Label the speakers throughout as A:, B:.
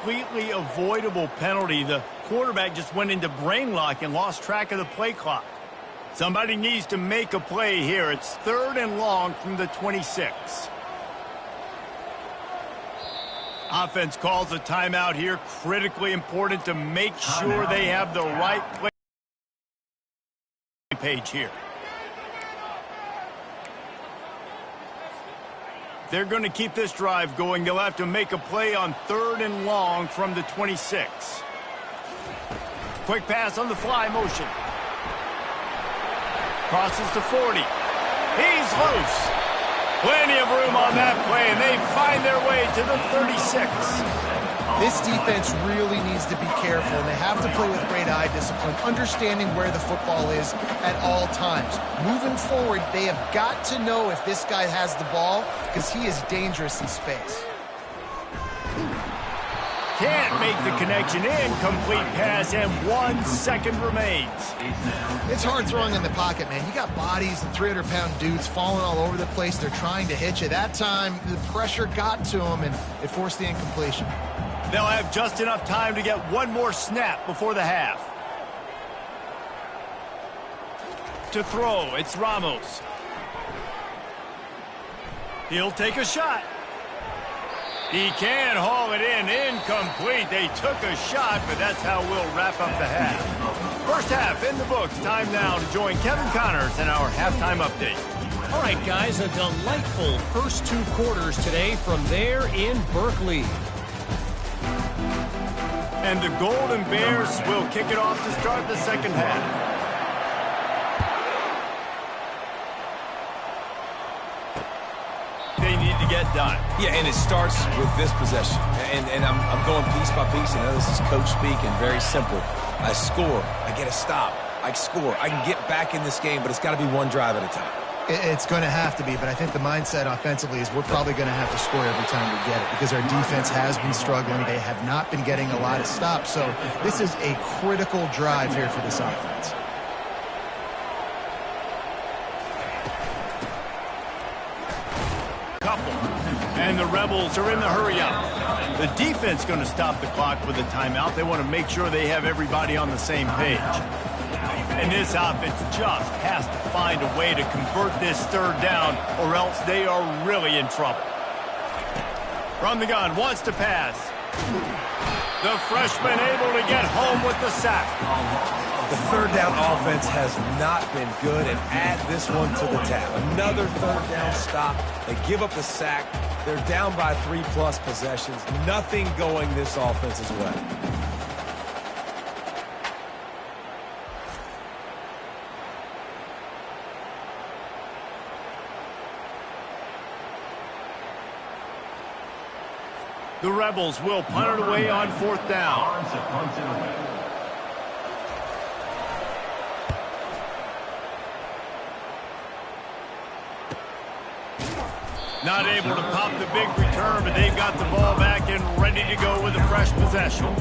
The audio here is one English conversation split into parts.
A: completely avoidable penalty. The quarterback just went into brain lock and lost track of the play clock. Somebody needs to make a play here. It's 3rd and long from the 26. Offense calls a timeout here. Critically important to make sure they have the right play page here. They're going to keep this drive going. They'll have to make a play on 3rd and long from the 26. Quick pass on the fly motion. Crosses to 40. He's loose. Plenty of room on that play, and they find their way to the 36.
B: This defense really needs to be careful, and they have to play with great eye discipline, understanding where the football is at all times. Moving forward, they have got to know if this guy has the ball, because he is dangerous in space.
A: Can't make the connection. Incomplete pass, and 1 second remains.
B: It's hard throwing in the pocket, man. You got bodies and 300-pound dudes falling all over the place. They're trying to hit you. That time, the pressure got to them, and it forced the incompletion.
A: They'll have just enough time to get one more snap before the half. To throw, it's Ramos. He'll take a shot. He can haul it in. Incomplete. They took a shot, but that's how we'll wrap up the half. First half in the books. Time now to join Kevin Connors in our halftime update.
C: All right, guys, a delightful first 2 quarters today from there in Berkeley.
A: And the Golden Bears will kick it off to start the second half. They need to get done.
D: Yeah, and it starts with this possession. And I'm going piece by piece. I know this is coach speaking, very simple. I score, I get a stop, I score. I can get back in this game, but it's got to be one drive at a time.
B: It's going to have to be, but I think the mindset offensively is we're probably going to have to score every time we get it because our defense has been struggling. They have not been getting a lot of stops, so this is a critical drive here for this offense.
A: And the Rebels are in the hurry-up. The defense going to stop the clock with a timeout. They want to make sure they have everybody on the same page. And this offense just has to find a way to convert this 3rd down, or else they are really in trouble. From the gun, wants to pass. The freshman able to get home with the sack.
D: The 3rd down offense has not been good, and add this one to the tab. Another 3rd down stop. They give up the sack. They're down by 3+ possessions. Nothing going this offense's way.
A: The Rebels will punt it away on 4th down. Not able to pop the big return, but they've got the ball back and ready to go with a fresh possession.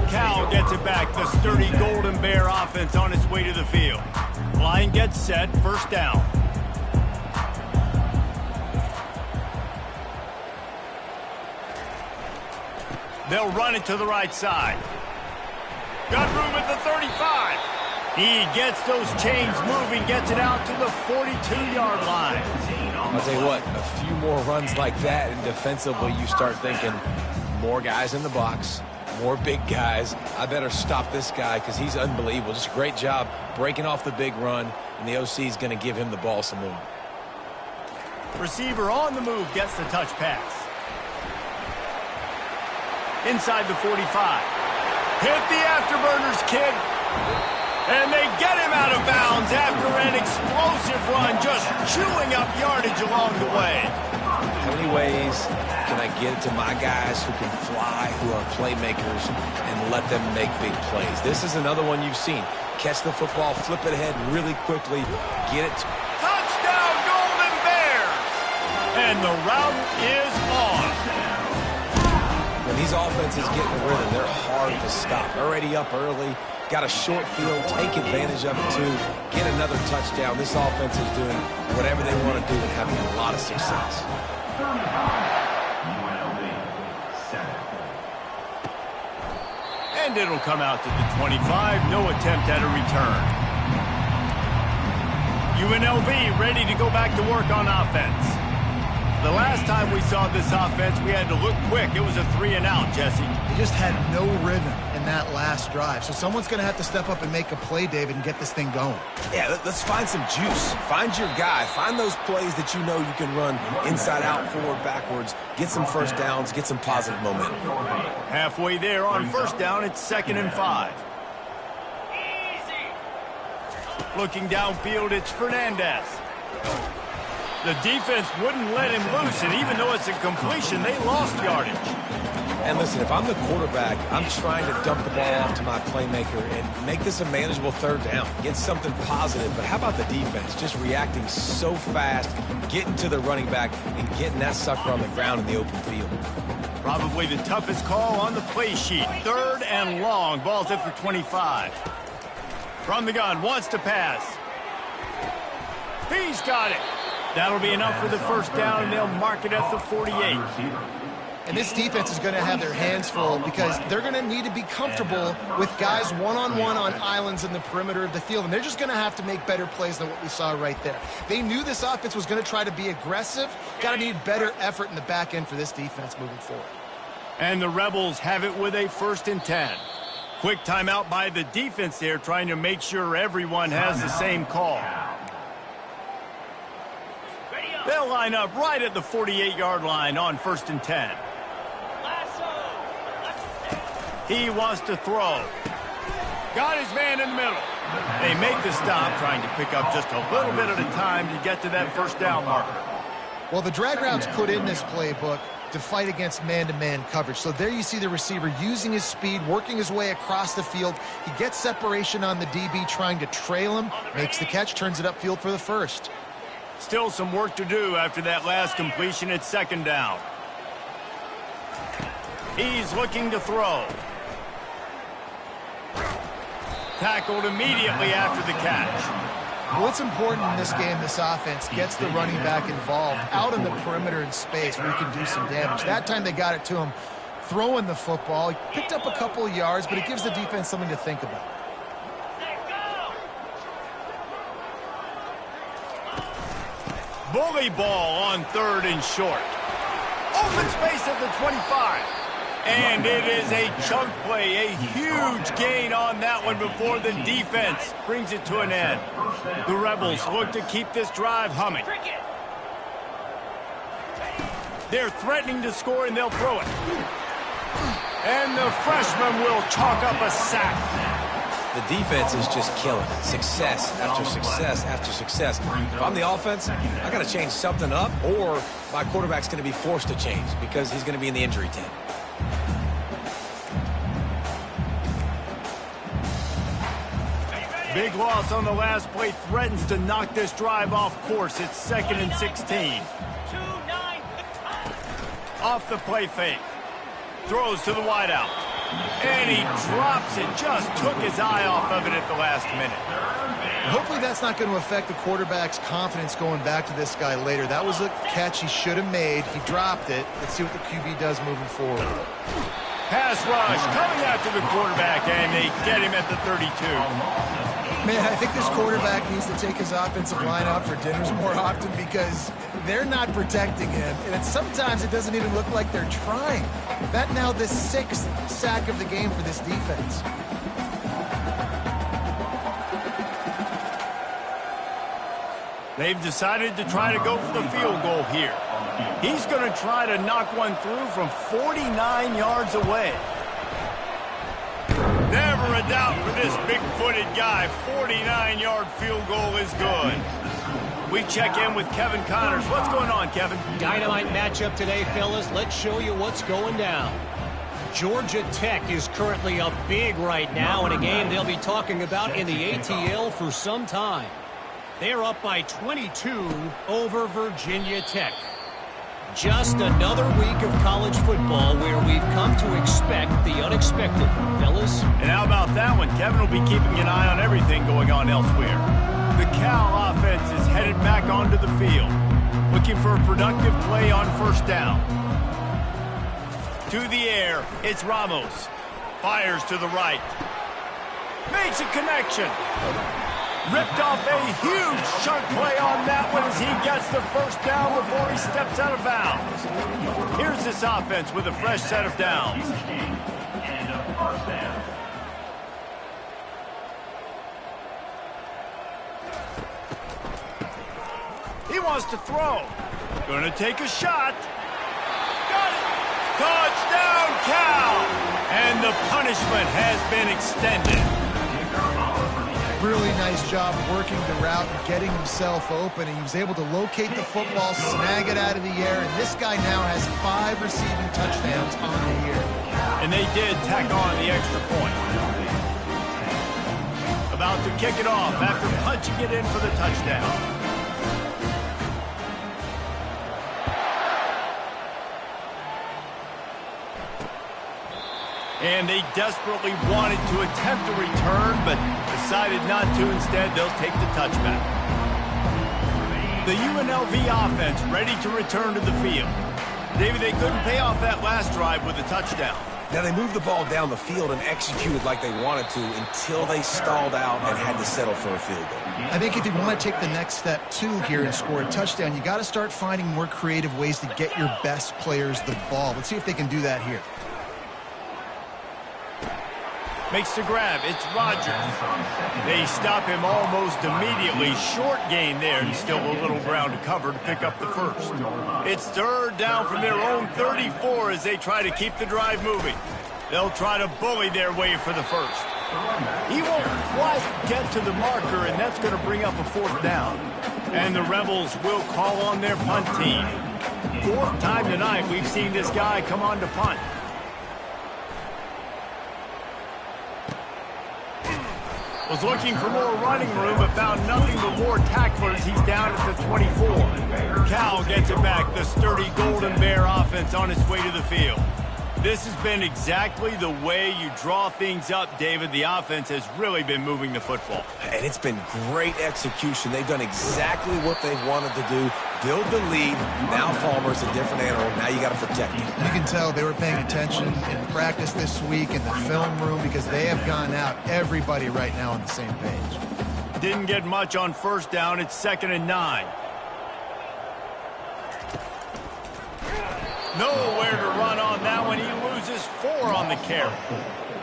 A: Cal gets it back. The sturdy Golden Bear offense on its way to the field. Line gets set. 1st down. They'll run it to the right side. Got room at the 35. He gets those chains moving, gets it out to the 42-yard line.
D: I'll tell you what, a few more runs like that, and defensively you start thinking more guys in the box, more big guys. I better stop this guy because he's unbelievable. Just a great job breaking off the big run, and the OC is going to give him the ball some more.
A: Receiver on the move gets the touch pass. Inside the 45. Hit the afterburners, kid. And they get him out of bounds after an explosive run, just chewing up yardage along the way.
D: How many ways can I get it to my guys who can fly, who are playmakers, and let them make big plays? This is another one you've seen. Catch the football, flip it ahead really quickly, get it.
A: Touchdown, Golden Bears! And the route is on.
D: When these offenses get in the rhythm, they're hard to stop. Already up early, got a short field, take advantage of it too, get another touchdown. This offense is doing whatever they want to do and having a lot of success.
A: And it'll come out to the 25. No attempt at a return. UNLV ready to go back to work on offense. The last time we saw this offense, we had to look quick. It was a 3-and-out, Jesse.
B: They just had no rhythm in that last drive. So someone's going to have to step up and make a play, David, and get this thing going.
D: Yeah, let's find some juice. Find your guy. Find those plays that you know you can run inside out, forward, backwards. Get some first downs. Get some positive momentum.
A: Halfway there on first down, it's 2nd and 5. Looking downfield, it's Fernandez. The defense wouldn't let him loose, and even though it's a completion, they lost yardage.
D: And listen, if I'm the quarterback, I'm trying to dump the ball off to my playmaker and make this a manageable 3rd down. Get something positive. But how about the defense? Just reacting so fast, getting to the running back, and getting that sucker on the ground in the open field.
A: Probably the toughest call on the play sheet. 3rd and long. Ball's at the 25. From the gun, wants to pass. He's got it. That'll be enough for the first down, and they'll mark it at the 48.
B: And this defense is going to have their hands full because they're going to need to be comfortable with guys one-on-one on islands in the perimeter of the field. And they're just going to have to make better plays than what we saw right there. They knew this offense was going to try to be aggressive. Got to need better effort in the back end for this defense moving forward.
A: And the Rebels have it with a 1st and 10. Quick timeout by the defense there, trying to make sure everyone has the same call. They'll line up right at the 48-yard line on 1st and 10. He wants to throw. Got his man in the middle. They make the stop, trying to pick up just a little bit at a time to get to that first down marker.
B: Well, the drag routes put in this playbook to fight against man-to-man coverage. So there you see the receiver using his speed, working his way across the field. He gets separation on the DB, trying to trail him, makes the catch, turns it upfield for the first.
A: Still some work to do after that last completion at 2nd down. He's looking to throw. Tackled immediately after the catch.
B: What's important in this game, this offense gets the running back involved out in the perimeter in space where he can do some damage. That time they got it to him throwing the football. He picked up a couple of yards, but it gives the defense something to think about.
A: Bully ball on 3rd and short. Open space at the 25. And it is a chunk play, a huge gain on that one before the defense brings it to an end. The Rebels look to keep this drive humming. They're threatening to score, and they'll throw it. And the freshman will chalk up a sack.
D: The defense is just killing it. Success after success after success. If I'm the offense, I got to change something up, or my quarterback's going to be forced to change because he's going to be in the injury tent.
A: Big loss on the last play threatens to knock this drive off course. It's 2nd and 16. Off the play fake. Throws to the wideout. And he drops it. Just took his eye off of it at the last minute.
B: Hopefully that's not going to affect the quarterback's confidence going back to this guy later. That was a catch he should have made. He dropped it. Let's see what the QB does moving forward.
A: Pass rush coming after the quarterback, and they get him at the 32.
B: Man, I think this quarterback needs to take his offensive line out for dinners more often because they're not protecting him. And sometimes it doesn't even look like they're trying. That now the 6th sack of the game for this defense.
A: They've decided to try to go for the field goal here. He's going to try to knock one through from 49 yards away. Never a doubt for this big-footed guy. 49-yard field goal is good. We check in with Kevin Connors. What's going on, Kevin?
C: Dynamite matchup today, fellas. Let's show you what's going down. Georgia Tech is currently up big right now in a game they'll be talking about in the ATL for some time. They're up by 22 over Virginia Tech. Just another week of college football where we've come to expect the unexpected, fellas.
A: And how about that one? Kevin will be keeping an eye on everything going on elsewhere. The Cal offense is headed back onto the field, looking for a productive play on first down. To the air, it's Ramos. Fires to the right. Makes a connection. Ripped off a huge chunk play on that one as he gets the first down before he steps out of bounds. Here's this offense with a fresh set of downs. He wants to throw. Gonna take a shot. Got it. Touchdown, Cal! And the punishment has been extended.
B: Really nice job working the route and getting himself open. And he was able to locate the football, snag it out of the air, and this guy now has 5 receiving touchdowns on the year.
A: And they did tack on the extra point. About to kick it off after punching it in for the touchdown. And they desperately wanted to attempt a return, but decided not to. Instead, they'll take the touchback. The UNLV offense ready to return to the field. David, they couldn't pay off that last drive with a touchdown.
D: Now, they moved the ball down the field and executed like they wanted to until they stalled out and had to settle for a field goal.
B: I think if you want to take the next step, too, here and score a touchdown, you got to start finding more creative ways to get your best players the ball. Let's see if they can do that here.
A: Makes the grab. It's Rodgers. They stop him almost immediately. Short gain there, and still a little ground to cover to pick up the first. It's third down from their own 34 as they try to keep the drive moving. They'll try to bully their way for the first. He won't quite get to the marker, and that's going to bring up a 4th down. And the Rebels will call on their punt team. 4th time tonight we've seen this guy come on to punt. Was looking for more running room, but found nothing but more tacklers. He's down at the 24. Cal gets it back. The sturdy Golden Bear offense on its way to the field. This has been exactly the way you draw things up, David. The offense has really been moving the football.
D: And it's been great execution. They've done exactly what they've wanted to do. Build the lead. Now Palmer's a different animal. Now you got to protect him.
B: You can tell they were paying attention in practice this week in the film room because they have gone out, everybody right now on the same page.
A: Didn't get much on first down. It's 2nd and 9. Nowhere to run on that one. He loses 4 on the carry.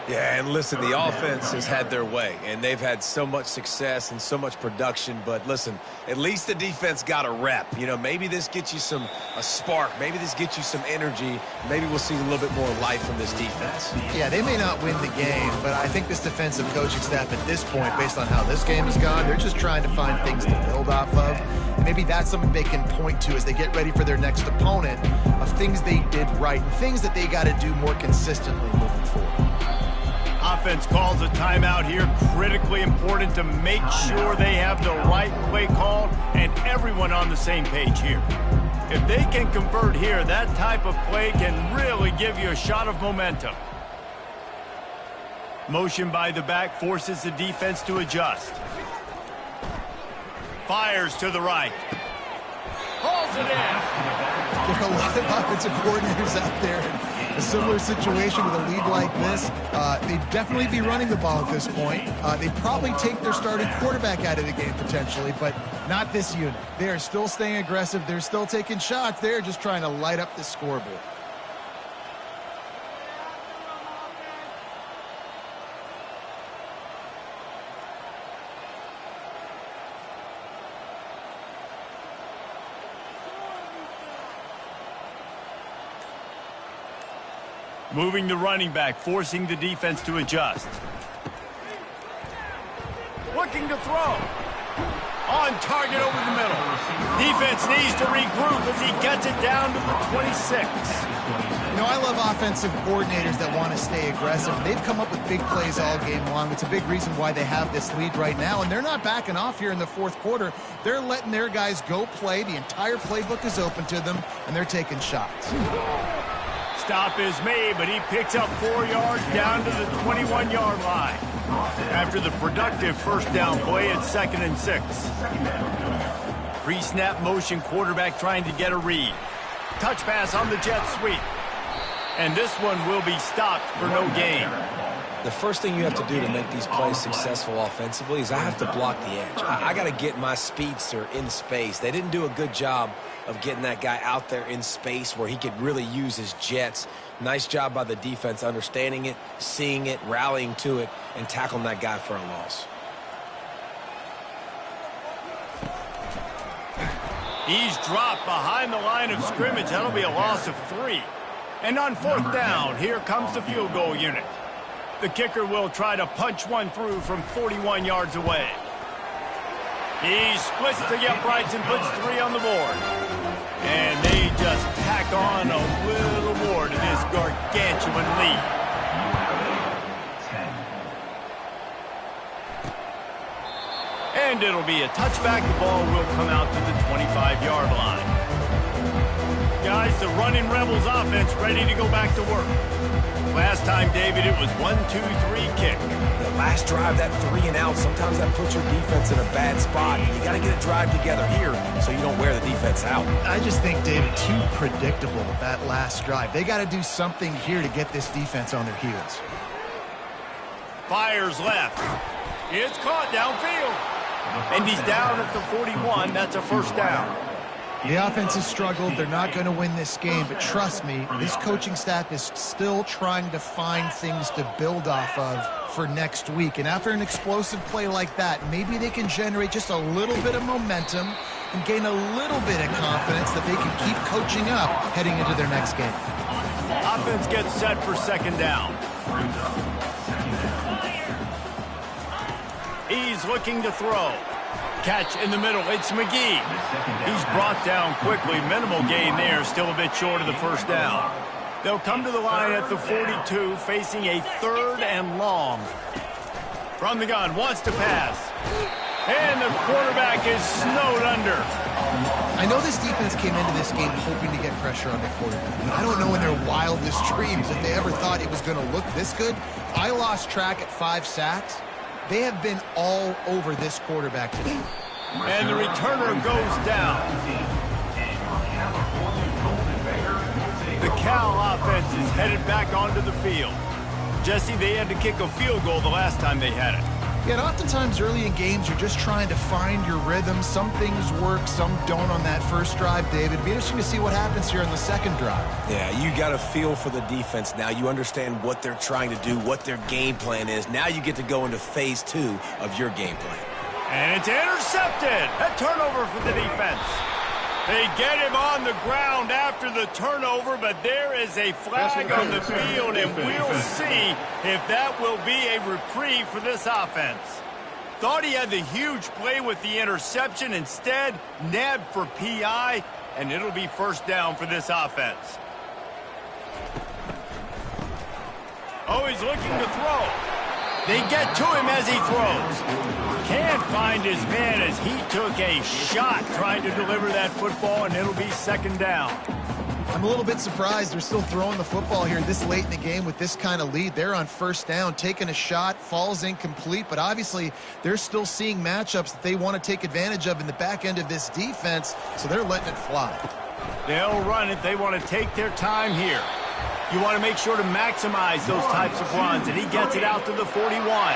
D: Yeah, and listen, the offense has had their way, and they've had so much success and so much production. But listen, at least the defense got a rep. You know, maybe this gets you a spark. Maybe this gets you some energy. Maybe we'll see a little bit more life from this defense.
B: Yeah, they may not win the game, but I think this defensive coaching staff at this point, based on how this game has gone, they're just trying to find things to build off of. And maybe that's something they can point to as they get ready for their next opponent of things they did right and things that they got to do more consistently moving forward.
A: Offense calls a timeout here. Critically important to make sure they have the right play called and everyone on the same page here. If they can convert here, that type of play can really give you a shot of momentum. Motion by the back forces the defense to adjust. Fires to the right. Hauls it in.
B: There are a lot of offensive coordinators out there in a similar situation with a lead like this. They'd definitely be running the ball at this point. They'd probably take their starting quarterback out of the game potentially, but not this unit. They are still staying aggressive. They're still taking shots. They're just trying to light up the scoreboard.
A: Moving the running back, forcing the defense to adjust. Looking to throw. On target over the middle. Defense needs to regroup as he gets it down to the 26.
B: You know, I love offensive coordinators that want to stay aggressive. They've come up with big plays all game long. It's a big reason why they have this lead right now, and they're not backing off here in the 4th quarter. They're letting their guys go play. The entire playbook is open to them, and they're taking shots.
A: Stop is made, but he picks up 4 yards down to the 21-yard line. After the productive first down play, it's 2nd and 6. Pre-snap motion, quarterback trying to get a read. Touch pass on the jet sweep. And this one will be stopped for no gain.
D: The first thing you have to do to make these plays successful offensively is I have to block the edge. I got to get my speedster in space. They didn't do a good job of getting that guy out there in space where he could really use his jets. Nice job by the defense understanding it, seeing it, rallying to it, and tackling that guy for a loss.
A: He's dropped behind the line of scrimmage. That'll be a loss of 3. And on 4th down, here comes the field goal unit. The kicker will try to punch one through from 41 yards away. He splits the uprights and puts 3 on the board. And they just tack on a little more to this gargantuan lead. And it'll be a touchback. The ball will come out to the 25-yard line. Guys, the running Rebels offense ready to go back to work. Last time, David, it was 1-2-3 kick.
D: The last drive, that 3 and out, sometimes that puts your defense in a bad spot. You got to get a drive together here so you don't wear the defense out.
B: I just think, David, too predictable, that last drive. They got to do something here to get this defense on their heels.
A: Fires left. It's caught downfield. And he's down at the 41. That's a first down.
B: The offense has struggled. They're not going to win this game, but trust me, this coaching staff is still trying to find things to build off of for next week. And after an explosive play like that, maybe they can generate just a little bit of momentum and gain a little bit of confidence that they can keep coaching up heading into their next game.
A: Offense gets set for 2nd down. He's looking to throw. Catch in the middle. It's McGee. He's brought down quickly. Minimal gain there. Still a bit short of the first down. They'll come to the line at the 42, facing a 3rd and long. From the gun, wants to pass. And the quarterback is snowed under.
B: I know this defense came into this game hoping to get pressure on their quarterback, but I don't know in their wildest dreams if they ever thought it was going to look this good. I lost track at 5 sacks. They have been all over this quarterback today.
A: And the returner goes down. The Cal offense is headed back onto the field. Jesse, they had to kick a field goal the last time they had it.
B: Yeah, and oftentimes early in games, you're just trying to find your rhythm. Some things work, some don't on that first drive, David. It'd be interesting to see what happens here on the second drive.
D: Yeah, you got a feel for the defense now. You understand what they're trying to do, what their game plan is. Now you get to go into phase 2 of your game plan.
A: And it's intercepted. A turnover for the defense. They get him on the ground after the turnover, but there is a flag on the field, and we'll see if that will be a reprieve for this offense. Thought he had the huge play with the interception. Instead, nabbed for PI, and it'll be first down for this offense. Oh, he's looking to throw. They get to him as he throws. Can't find his man as he took a shot trying to deliver that football, and it'll be 2nd down.
B: I'm a little bit surprised they're still throwing the football here this late in the game with this kind of lead. They're on 1st down, taking a shot, falls incomplete, but obviously they're still seeing matchups that they want to take advantage of in the back end of this defense, so they're letting it fly.
A: They'll run it. They want to take their time here. You want to make sure to maximize those types of runs, and he gets it out to the 41.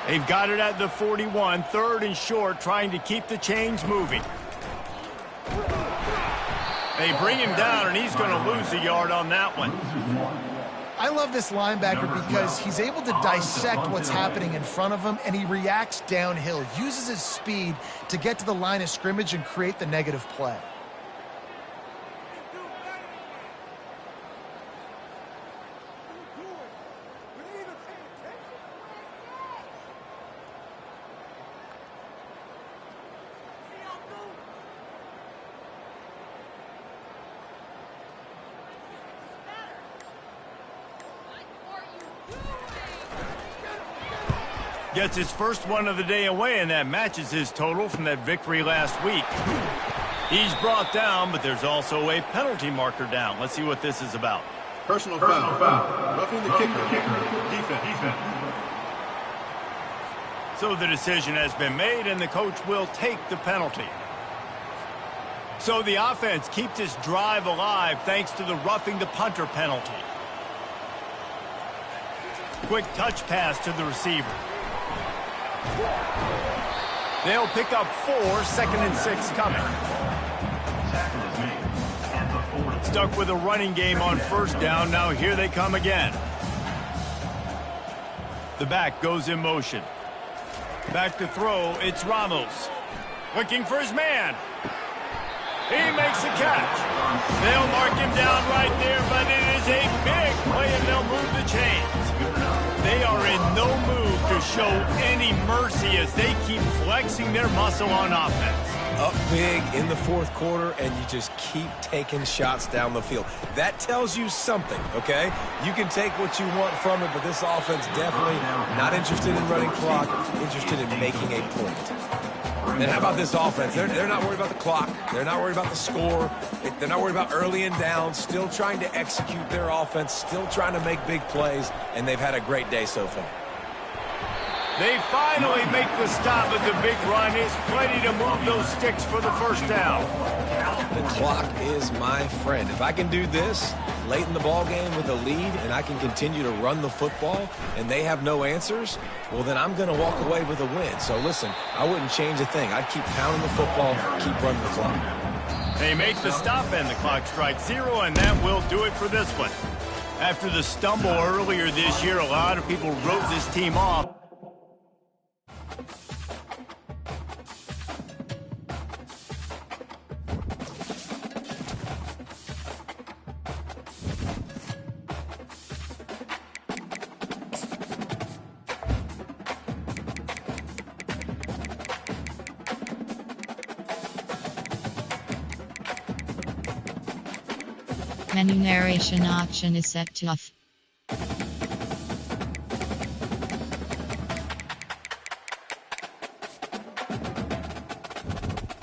A: They've got it at the 41, 3rd and short, trying to keep the chains moving. They bring him down, and he's going to lose a yard on that one.
B: I love this linebacker because he's able to dissect what's happening in front of him, and he reacts downhill, uses his speed to get to the line of scrimmage and create the negative play.
A: Gets his first one of the day away, and that matches his total from that victory last week. He's brought down, but there's also a penalty marker down. Let's see what this is about.
E: Personal foul. Roughing the kicker. Defense.
A: So the decision has been made, and the coach will take the penalty. So the offense keeps this drive alive thanks to the roughing the punter penalty. Quick touch pass to the receiver. They'll pick up 4, 2nd and 6 coming. Stuck with a running game on 1st down. Now here they come again. The back goes in motion. Back to throw, it's Ramos. Looking for his man. He makes the catch. They'll mark him down right there, but it is a big play, and they'll move the chains. They are in no mood to show any mercy as they keep flexing their muscle on offense.
D: Up big in the 4th quarter, and you just keep taking shots down the field. That tells you something, okay? You can take what you want from it, but this offense definitely not interested in running clock, interested in making a point. And how about this offense? They're not worried about the clock. They're not worried about the score. They're not worried about early and down. Still trying to execute their offense. Still trying to make big plays. And they've had a great day so far.
A: They finally make the stop with the big run. It's plenty to move those sticks for the 1st down.
D: The clock is my friend. If I can do this late in the ball game with a lead and I can continue to run the football and they have no answers, well, then I'm going to walk away with a win. So, listen, I wouldn't change a thing. I'd keep pounding the football, keep running the clock.
A: They make the stop and the clock strikes 0, and that will do it for this one. After the stumble earlier this year, a lot of people wrote this team off.
F: Menu narration option is set to off.